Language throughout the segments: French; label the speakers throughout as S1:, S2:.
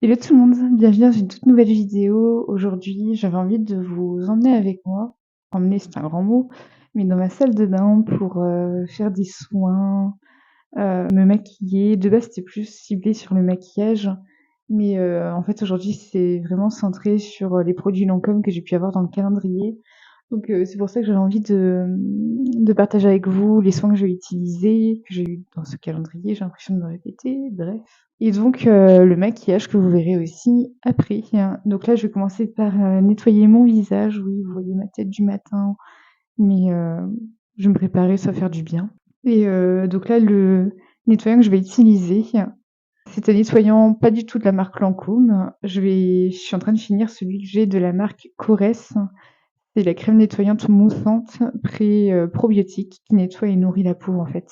S1: Hello tout le monde, bienvenue dans une toute nouvelle vidéo. Aujourd'hui, j'avais envie de vous emmener avec moi, emmener c'est un grand mot, mais dans ma salle de bain pour faire des soins, me maquiller. De base, c'était plus ciblé sur le maquillage, mais en fait aujourd'hui, c'est vraiment centré sur les produits Lancôme que j'ai pu avoir dans le calendrier. Donc c'est pour ça que j'avais envie de partager avec vous les soins que j'ai utilisés, que j'ai eu dans ce calendrier. J'ai l'impression de me répéter, bref. Et donc le maquillage que vous verrez aussi après, hein. Donc là, je vais commencer par, nettoyer mon visage. Oui, vous voyez ma tête du matin, mais je vais me préparer, ça va faire du bien. Et donc là, le nettoyant que je vais utiliser, c'est un nettoyant pas du tout de la marque Lancôme. Je suis en train de finir celui que j'ai de la marque Corès. C'est la crème nettoyante moussante probiotique qui nettoie et nourrit la peau, en fait.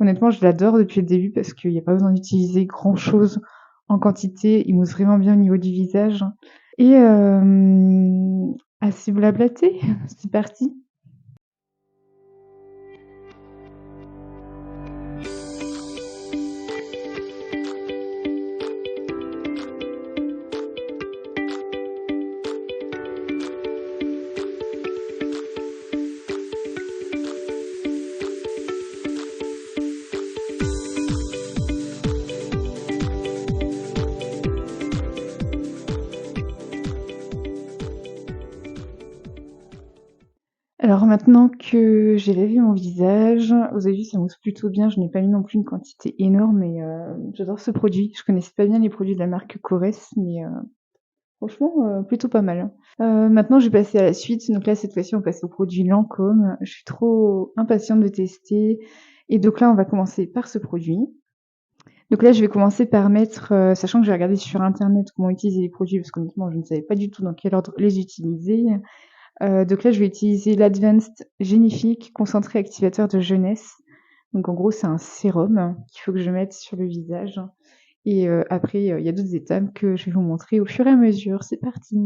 S1: Honnêtement, je l'adore depuis le début parce qu'il y a pas besoin d'utiliser grand-chose en quantité. Il mousse vraiment bien au niveau du visage et assez blablaté, c'est parti. Alors maintenant que j'ai lavé mon visage, vous avez vu, ça mousse plutôt bien. Je n'ai pas mis non plus une quantité énorme, mais j'adore ce produit. Je connaissais pas bien les produits de la marque Corès, mais franchement, plutôt pas mal, hein. Maintenant, je vais passer à la suite. Donc là, cette fois-ci, on passe au produit Lancôme. Je suis trop impatiente de tester. Et donc là, on va commencer par ce produit. Donc là, je vais commencer par mettre, sachant que j'ai regardé sur internet comment utiliser les produits, parce qu'honnêtement, je ne savais pas du tout dans quel ordre les utiliser. Donc là, je vais utiliser l'Advanced Génifique Concentré Activateur de Jeunesse. Donc en gros, c'est un sérum qu'il faut que je mette sur le visage. Et après, il y a d'autres étapes que je vais vous montrer au fur et à mesure. C'est parti!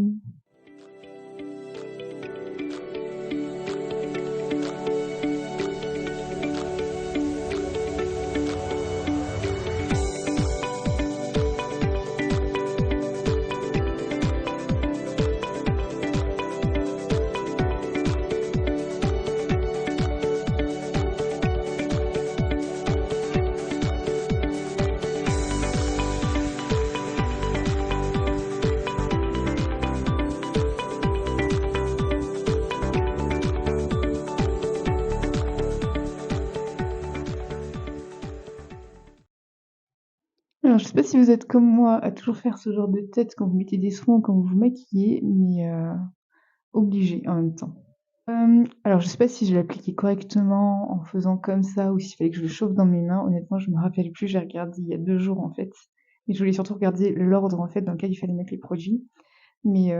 S1: Alors, je sais pas si vous êtes comme moi à toujours faire ce genre de tête quand vous mettez des soins ou quand vous vous maquillez, mais obligé en même temps. Alors je sais pas si je l'ai appliqué correctement en faisant comme ça ou s'il fallait que je le chauffe dans mes mains. Honnêtement, je me rappelle plus, j'ai regardé il y a 2 jours, en fait, et je voulais surtout regarder l'ordre, en fait, dans lequel il fallait mettre les produits. Mais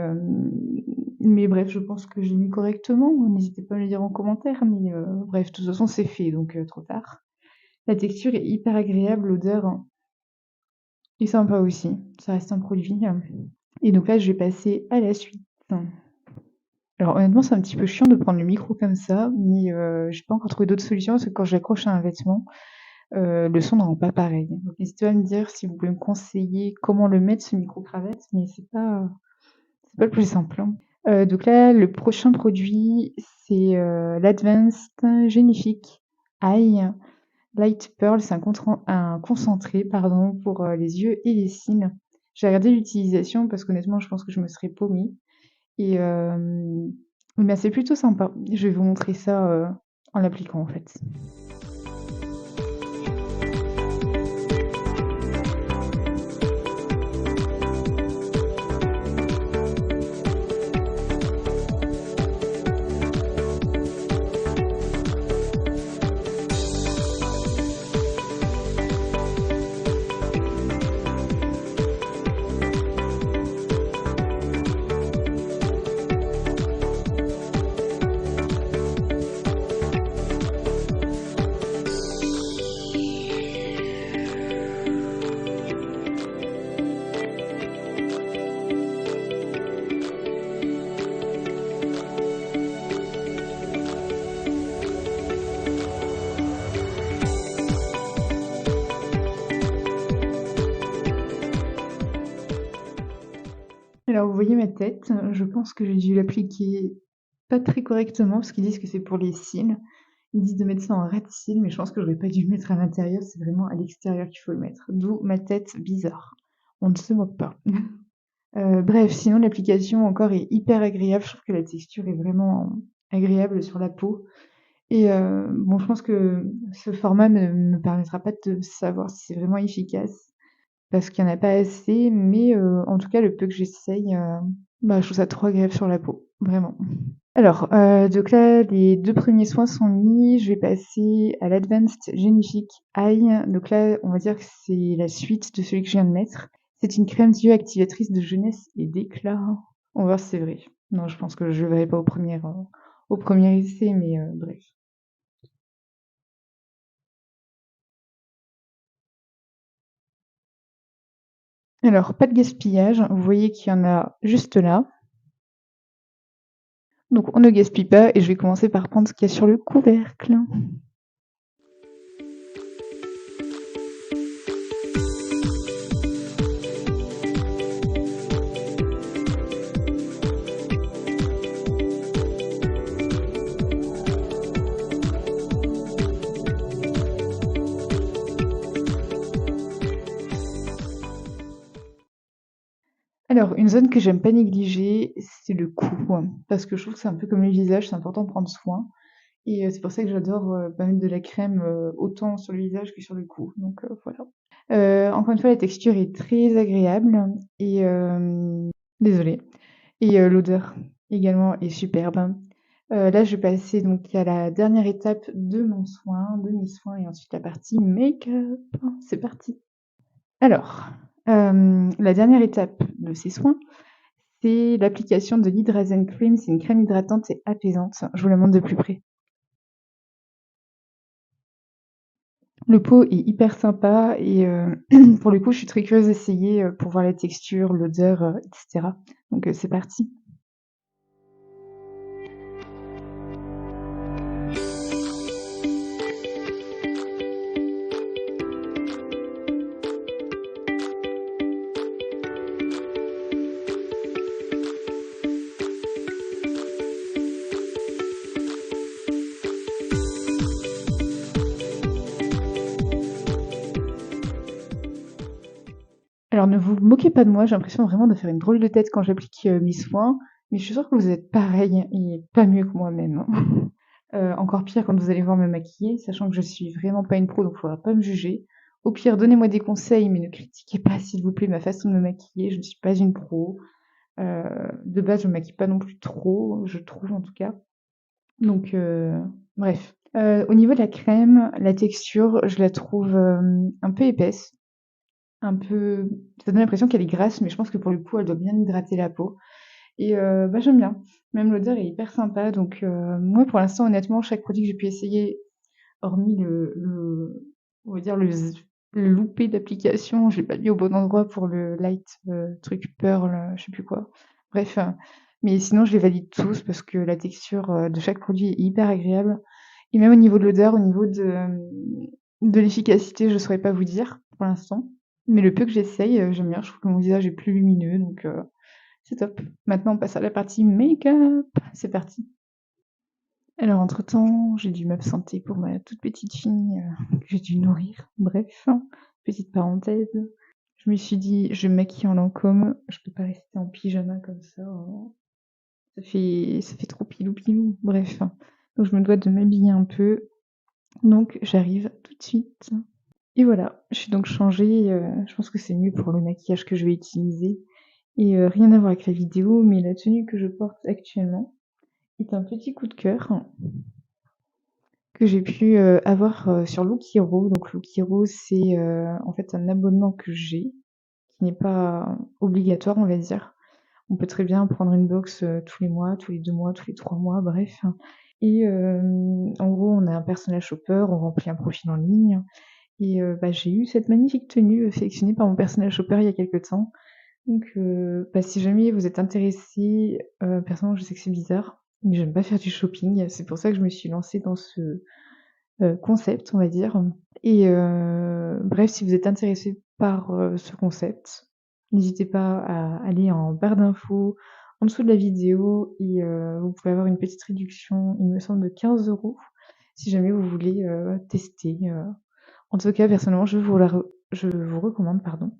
S1: bref, je pense que j'ai mis correctement. N'hésitez pas à me le dire en commentaire, mais bref, de toute façon, c'est fait, donc trop tard. La texture est hyper agréable, l'odeur est sympa aussi. Ça reste un produit, et donc là, je vais passer à la suite. Alors honnêtement, c'est un petit peu chiant de prendre le micro comme ça, mais j'ai pas encore trouvé d'autres solutions parce que quand je l'accroche à un vêtement, le son ne rend pas pareil. Donc n'hésitez pas à me dire si vous pouvez me conseiller comment le mettre ce micro-cravate, mais c'est pas le plus simple, hein. Donc là, le prochain produit, c'est, l'Advanced Genifique Eye Light Pearl. C'est un concentré, pardon, pour, les yeux et les cils. J'ai regardé l'utilisation parce qu'honnêtement, je pense que je me serais paumée et bah, c'est plutôt sympa. Je vais vous montrer ça, en l'appliquant, en fait. Alors vous voyez ma tête, je pense que j'ai dû l'appliquer pas très correctement parce qu'ils disent que c'est pour les cils. Ils disent de mettre ça en ras de cils, mais je pense que j'aurais pas dû le mettre à l'intérieur, c'est vraiment à l'extérieur qu'il faut le mettre. D'où ma tête bizarre. On ne se moque pas. Bref, sinon l'application encore est hyper agréable. Je trouve que la texture est vraiment agréable sur la peau et bon, je pense que ce format ne me permettra pas de savoir si c'est vraiment efficace parce qu'il y en a pas assez, mais en tout cas, le peu que j'essaye, bah, je trouve ça trop agréable sur la peau, vraiment. Alors, donc là, les 2 premiers soins sont mis. Je vais passer à l'Advanced Genifique Eye. Donc là, on va dire que c'est la suite de celui que je viens de mettre. C'est une crème d'yeux activatrice de jeunesse et d'éclat. On va voir si c'est vrai. Non, je pense que je le verrai pas au premier essai, mais bref. Alors, pas de gaspillage. Vous voyez qu'il y en a juste là. Donc on ne gaspille pas et je vais commencer par prendre ce qu'il y a sur le couvercle. Alors, une zone que j'aime pas négliger, c'est le cou, parce que je trouve que c'est un peu comme le visage, c'est important de prendre soin. Et c'est pour ça que j'adore pas mettre de la crème autant sur le visage que sur le cou. Donc voilà. Encore une fois, la texture est très agréable et désolée. Et l'odeur également est superbe. Là, je vais passer donc à la dernière étape de mes soins et ensuite la partie make-up. C'est parti. Alors, la dernière étape de ces soins, c'est l'application de l'Hydrazen Cream. C'est une crème hydratante et apaisante. Je vous la montre de plus près. Le pot est hyper sympa et pour le coup, je suis très curieuse d'essayer, pour voir la texture, l'odeur, et cetera. Donc c'est parti. Alors ne vous moquez pas de moi, j'ai l'impression vraiment de faire une drôle de tête quand j'applique, mes soins, mais je suis sûre que vous êtes pareil et pas mieux que moi-même, hein. Encore pire quand vous allez voir me maquiller, sachant que je suis vraiment pas une pro, donc il faudra pas me juger. Au pire, donnez-moi des conseils, mais ne critiquez pas, s'il vous plaît, ma façon de me maquiller. Je ne suis pas une pro. Heu, de base, je me maquille pas non plus trop, je trouve en tout cas. Donc bref. Au niveau de la crème, la texture, je la trouve, un peu épaisse, un peu ça donne l'impression qu'elle est grasse, mais je pense que pour le coup, elle doit bien hydrater la peau et bah, j'aime bien. Même l'odeur est hyper sympa donc moi, pour l'instant, honnêtement, chaque produit que j'ai pu essayer, hormis on va dire le loupé d'application, je l'ai pas mis au bon endroit pour le light, truc pearl, je sais plus quoi. Bref, mais sinon je les valide tous parce que la texture, de chaque produit est hyper agréable et même au niveau de l'odeur, au niveau de l'efficacité, je saurais pas vous dire pour l'instant. Mais le peu que j'essaye, j'aime bien, je trouve que mon visage est plus lumineux donc c'est top. Maintenant on passe à la partie make-up. C'est parti. Alors entre-temps, j'ai dû m'absenter pour ma toute petite fille, que j'ai dû nourrir. Bref, petite parenthèse. Je me suis dit: «Je vais me maquiller en Lancôme, je peux pas rester en pyjama comme ça, ça fait trop pilou pilou». Bref, donc je me dois de m'habiller un peu, donc j'arrive tout de suite et voilà, je suis donc changée, je pense que c'est mieux pour le maquillage que je vais utiliser et rien à voir avec la vidéo, mais la tenue que je porte actuellement est un petit coup de cœur que j'ai pu, avoir, sur Look Hero. Donc Look Hero, c'est, en fait un abonnement que j'ai, qui n'est pas obligatoire, on va dire. On peut très bien prendre une box, tous les mois, tous les 2 mois, tous les 3 mois, bref et en gros, on a un personal shopper, on remplit un profil en ligne et bah, j'ai eu cette magnifique tenue, sélectionnée par mon personal shopper il y a quelque temps. Donc bah, si jamais vous êtes intéressés, personnellement, je sais que c'est bizarre, mais j'aime pas faire du shopping. C'est pour ça que je me suis lancée dans ce, concept, on va dire et bref, si vous êtes intéressé par, ce concept, n'hésitez pas à aller en barre d'infos en dessous de la vidéo et vous pouvez avoir une petite réduction, il me semble de 15 € si jamais vous voulez, tester, En tout cas, personnellement, je vous recommande, pardon.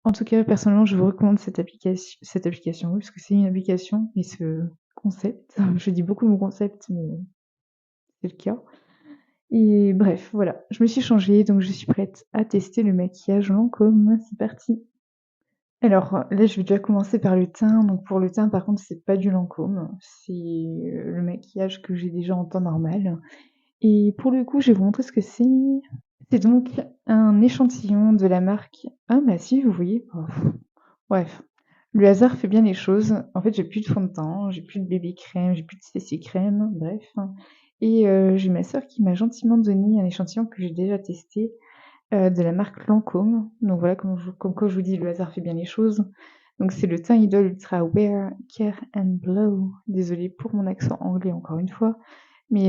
S1: En tout cas, personnellement, je vous recommande cette application, oui, parce que c'est une application et ce concept, je dis beaucoup mon concept, mais c'est le cas. Et bref, voilà, je me suis changée, donc je suis prête à tester le maquillage Lancôme. C'est parti. Alors, là, je vais déjà commencer par le teint. Donc pour le teint, par contre, c'est pas du Lancôme, c'est, le maquillage que j'ai déjà en temps normal. Et pour le coup, je vais vous montrer ce que c'est. C'est donc un échantillon de la marque ah bah si, vous voyez? Oh, bref, le hasard fait bien les choses. En fait, j'ai plus de fond de teint, j'ai plus de bébé crème, j'ai plus de CC crème, bref. Et j'ai ma sœur qui m'a gentiment donné un échantillon que j'ai déjà testé, de la marque Lancôme. Donc voilà, comme quoi je vous dis, le hasard fait bien les choses. Donc c'est le teint Idol Ultra Wear Care and Blow. Désolée pour mon accent anglais encore une fois. Mais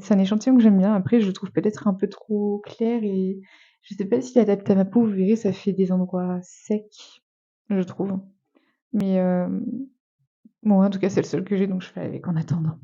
S1: c'est un échantillon que j'aime bien. Après, je le trouve peut-être un peu trop clair et je sais pas s'il est adapté à ma peau. Vous verrez, ça fait des endroits secs, je trouve. Mais bon, en tout cas, c'est le seul que j'ai, donc je fais avec en attendant.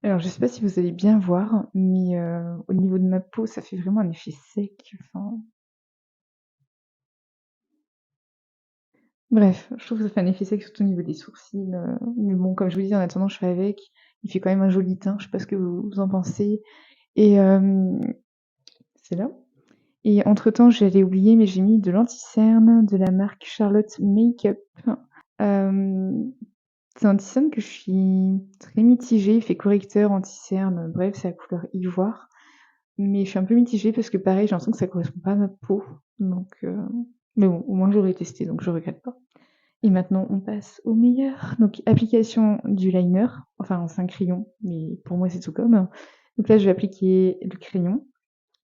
S1: Alors, je sais pas si vous allez bien voir, mais au niveau de ma peau, ça fait vraiment un effet sec, enfin bref, je trouve que ça fait un effet sec surtout au niveau des sourcils, mais bon, comme je vous dis, en attendant, je fais avec. Il fait quand même un joli teint, je sais pas ce que vous en pensez et c'est là. Et entre-temps, j'allais oublier, mais j'ai mis de l'anti-cerne de la marque Charlotte Makeup. C'est un anti-cerne que je suis très mitigée. Il fait correcteur, anti-cerne, bref, c'est la couleur ivoire. Mais je suis un peu mitigée parce que pareil, j'ai l'impression que ça correspond pas à ma peau. Donc, mais bon, au moins j'aurais testé, donc je regrette pas. Et maintenant, on passe au meilleur. Donc, application du liner. Enfin, c'est un crayon, mais pour moi, c'est tout comme. Donc là, je vais appliquer le crayon,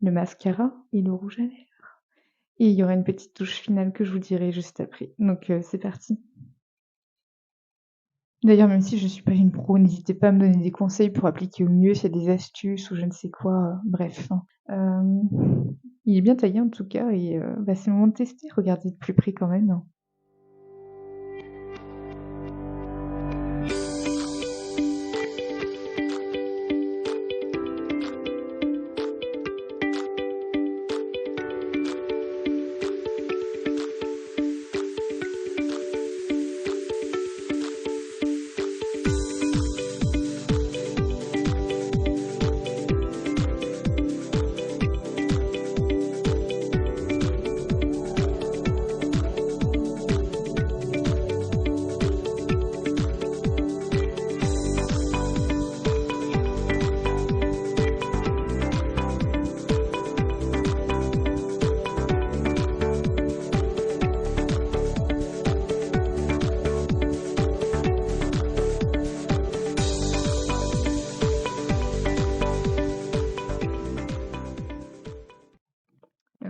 S1: le mascara et le rouge à lèvres. Et il y aura une petite touche finale que je vous dirai juste après. Donc, c'est parti. D'ailleurs, même si je suis pas une pro, n'hésitez pas à me donner des conseils pour appliquer au mieux, s'il y a des astuces ou je ne sais quoi, bref. Il est bien taillé en tout cas et bah, c'est le moment de tester. Regardez de plus près quand même.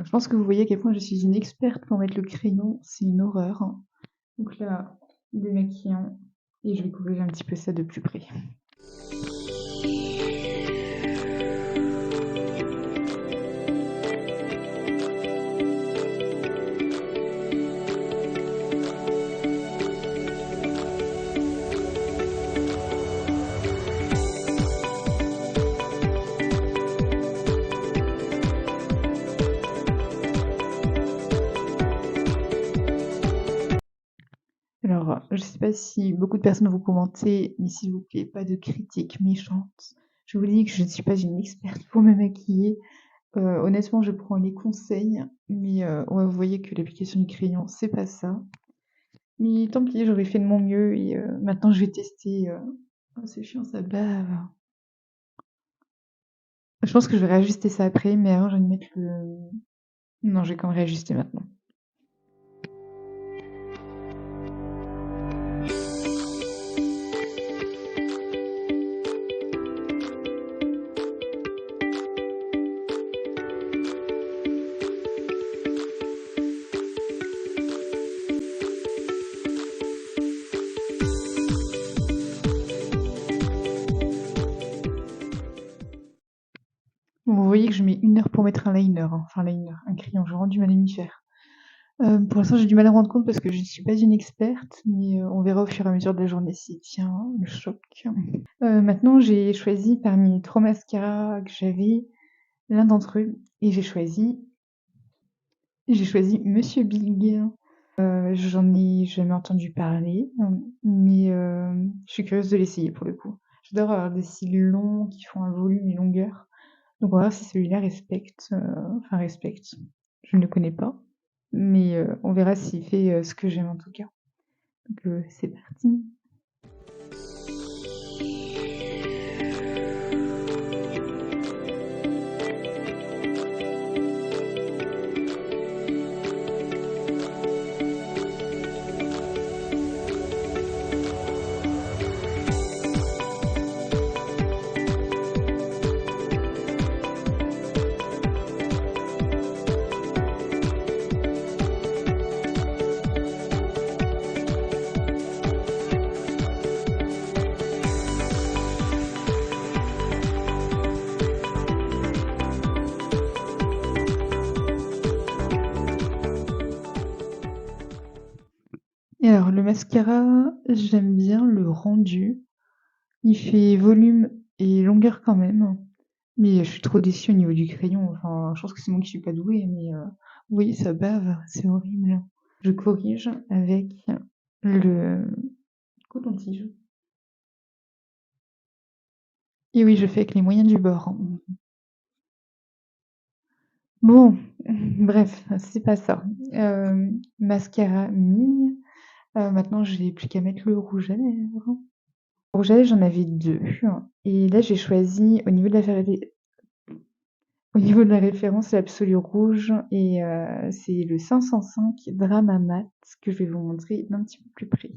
S1: Je pense que vous voyez à quel point je suis une experte pour mettre le crayon, c'est une horreur. Donc là, démaquillant et je vais couvrir un petit peu ça de plus près. Alors, je sais pas si beaucoup de personnes vont commenter, mais s'il vous plaît, pas de critiques méchantes. Je vous dis que je ne suis pas une experte pour me maquiller. Honnêtement, je prends les conseils, mais ouais, vous voyez que l'application du crayon, c'est pas ça. Mais tant pis, j'aurais fait de mon mieux et maintenant je vais tester, oh c'est chiant, ça bave. Je pense que je vais réajuster ça après, mais avant je vais mettre le non, je vais quand même réajuster maintenant. Bon, vous voyez que je mets 1 heure pour mettre un liner, hein, enfin liner, un crayon, j'ai vraiment du mal à m'y faire. Pour l'instant, j'ai du mal à me rendre compte parce que je ne suis pas une experte, mais on verra au fur et à mesure de la journée si tiens, le choc. Maintenant, j'ai choisi parmi les 3 mascaras que j'avais, l'un d'entre eux et j'ai choisi Monsieur Big. J'en ai jamais entendu parler, mais je suis curieuse de l'essayer pour le coup. J'adore avoir des cils longs qui font un volume et longueur, donc on va voir si celui-là respecte. Je ne le connais pas, mais on verra s'il fait, ce que j'aime en tout cas. Donc c'est parti. Et alors le mascara, j'aime bien le rendu. Il fait volume et longueur quand même, mais je suis trop déçue au niveau du crayon. Enfin, je pense que c'est moi qui suis pas douée, mais oui, ça bave, c'est horrible. Je corrige avec le coton-tige. Et oui, je fais avec les moyens du bord. Bon, bref, c'est pas ça. Mascara mine. Maintenant, j'ai plus qu'à mettre le rouge à lèvres. Le rouge à lèvres, j'en avais 2 et là, j'ai choisi au niveau de la référence, l'Absolu rouge et c'est le 505 Drama Mat que je vais vous montrer d'un petit peu plus près.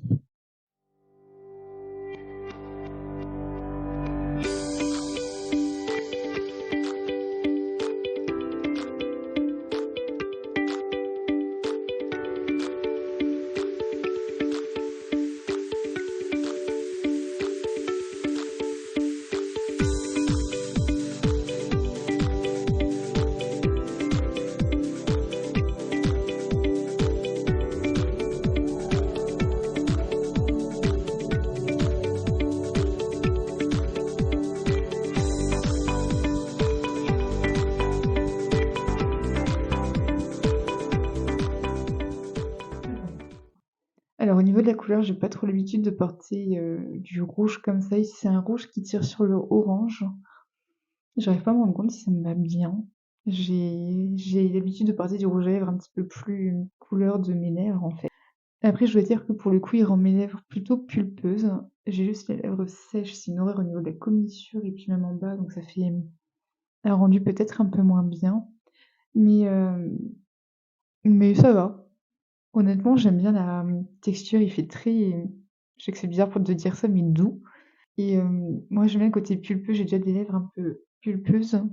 S1: Alors au niveau de la couleur, j'ai pas trop l'habitude de porter, du rouge comme ça. Ici, c'est un rouge qui tire sur le orange. J'arrive pas à me rendre compte si ça me va bien. J'ai l'habitude de porter du rouge à lèvres un petit peu plus couleur de mes lèvres, en fait. Après, je dois dire que pour le coup, il rend mes lèvres plutôt pulpeuses. J'ai juste les lèvres sèches, c'est une horreur au niveau de la commissure et puis même en bas, donc ça fait un rendu peut-être un peu moins bien. Mais, mais ça va. Honnêtement, j'aime bien la texture, il fait très, je sais que c'est bizarre pour te dire ça, mais doux. Et moi j'aime bien le côté pulpeux, j'ai déjà des lèvres un peu pulpeuses,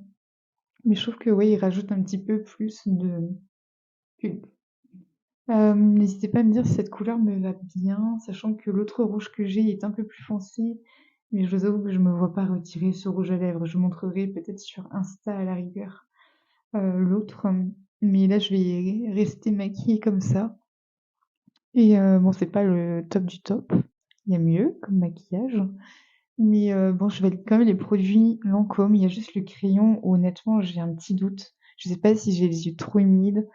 S1: mais je trouve que ouais, il rajoute un petit peu plus de pulpe. N'hésitez pas à me dire si cette couleur me va bien, sachant que l'autre rouge que j'ai est un peu plus foncé, mais je vous avoue que je me vois pas retirer ce rouge à lèvres. Je montrerai peut-être sur Insta à la rigueur, l'autre, mais là je vais rester maquillée comme ça et bon c'est pas le top du top. Il y a mieux comme maquillage, mais bon je valide quand même les produits Lancôme. Il y a juste le crayon où honnêtement j'ai un petit doute. Je sais pas si j'ai les yeux trop humides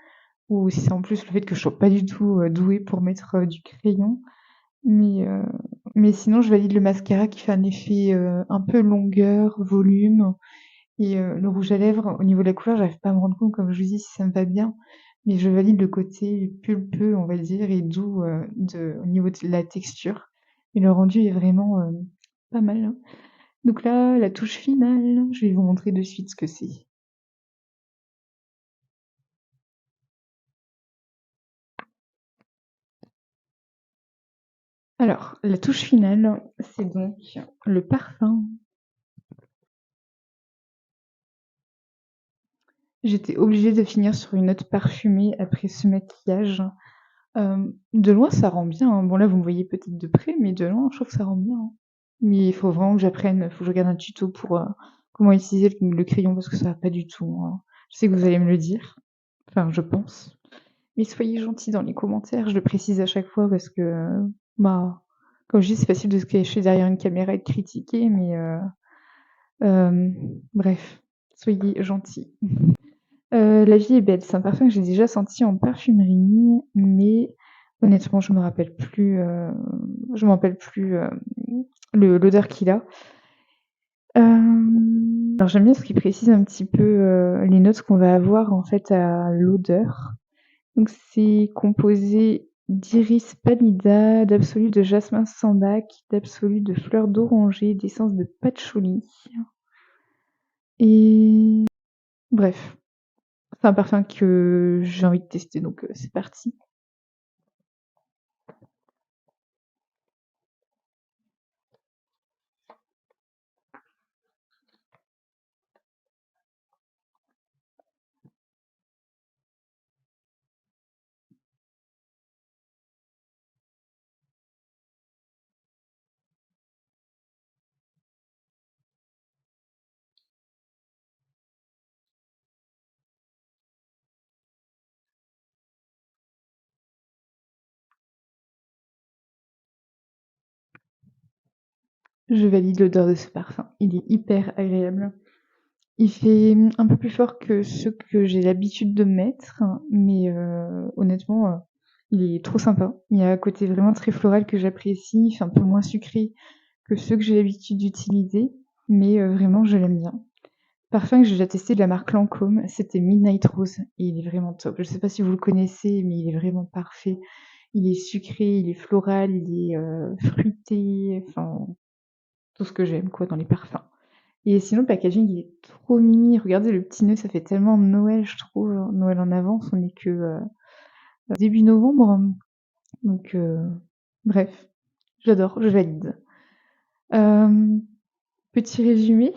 S1: ou si c'est en plus le fait que je sois pas du tout, douée pour mettre, du crayon. Mais, heu, mais sinon je valide le mascara qui fait un effet, un peu longueur, volume et le rouge à lèvres, au niveau de la couleur, j'arrive pas à me rendre compte, comme je vous dis, si ça me va bien. Mais je valide le côté pulpeux, on va dire et doux, au niveau de la texture et le rendu est vraiment, pas mal, hein. Donc là, la touche finale, je vais vous montrer de suite ce que c'est. Alors, la touche finale, c'est donc le parfum. J'étais obligée de finir sur une note parfumée après ce maquillage. De loin, ça rend bien, hein. Bon là, vous me voyez peut-être de près, mais de loin, je trouve que ça rend bien, hein. Mais il faut vraiment que j'apprenne, faut que je regarde un tuto pour, comment utiliser le crayon parce que ça va pas du tout, hein. Je sais que vous allez me le dire, enfin je pense. Mais soyez gentils dans les commentaires, je le précise à chaque fois parce que, bah, comme je dis, c'est facile de se cacher derrière une caméra et de critiquer, mais bref, soyez gentils. La vie est belle, c'est un parfum que j'ai déjà senti en parfumerie, mais honnêtement, je me rappelle plus, l'odeur qu'il a. Alors j'aime bien ce qui précise un petit peu, les notes qu'on va avoir en fait à l'odeur. Donc c'est composé d'iris pallida, d'absolu de jasmin sambac, d'absolu de fleur d'oranger, d'essence de patchouli et bref, c'est un parfum que j'ai envie de tester donc c'est parti. Je valide l'odeur de ce parfum. Il est hyper agréable. Il fait, un peu plus fort que ceux que j'ai l'habitude de mettre, mais honnêtement, il est trop sympa. Il y a un côté vraiment très floral que j'apprécie, il fait un peu moins sucré que ceux que j'ai l'habitude d'utiliser, mais vraiment je l'aime bien. Parfum que j'ai déjà testé de la marque Lancôme, c'était Midnight Rose et il est vraiment top. Je sais pas si vous le connaissez, mais il est vraiment parfait. Il est sucré, il est floral, il est, fruité, enfin tout ce que j'aime quoi dans les parfums. Et sinon le packaging il est trop mimi. Regardez le petit nœud, ça fait tellement Noël je trouve, Noël en avance, on est que, début novembre, donc bref, j'adore, je valide. Hem, Petit résumé,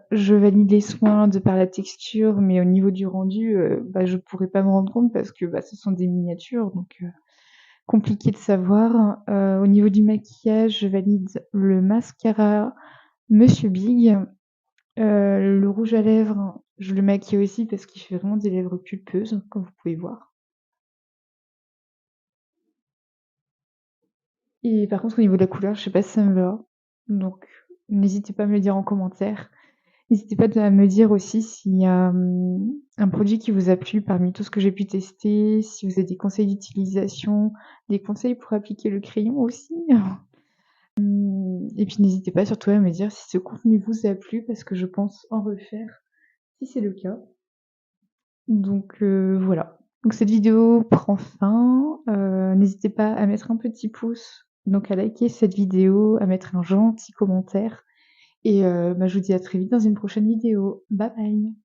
S1: je valide les soins de par la texture, mais au niveau du rendu, bah, je pourrais pas me rendre compte parce que, bah, ce sont des miniatures donc compliqué de savoir. Au niveau du maquillage, je valide le mascara Monsieur Big. Le rouge à lèvres, je le maquille aussi parce qu'il fait vraiment des lèvres pulpeuses, comme vous pouvez voir. Et par contre, au niveau de la couleur, je sais pas si ça me va. Donc, n'hésitez pas à me le dire en commentaire. N'hésitez pas à me dire aussi s'il y a un produit qui vous a plu parmi tout ce que j'ai pu tester, si vous avez des conseils d'utilisation, des conseils pour appliquer le crayon aussi. Et puis n'hésitez pas surtout à me dire si ce contenu vous a plu parce que je pense en refaire si c'est le cas. Donc voilà. Donc cette vidéo prend fin, n'hésitez pas à mettre un petit pouce, donc à liker cette vidéo, à mettre un gentil commentaire et bah, je vous dis à très vite dans une prochaine vidéo. Bye bye.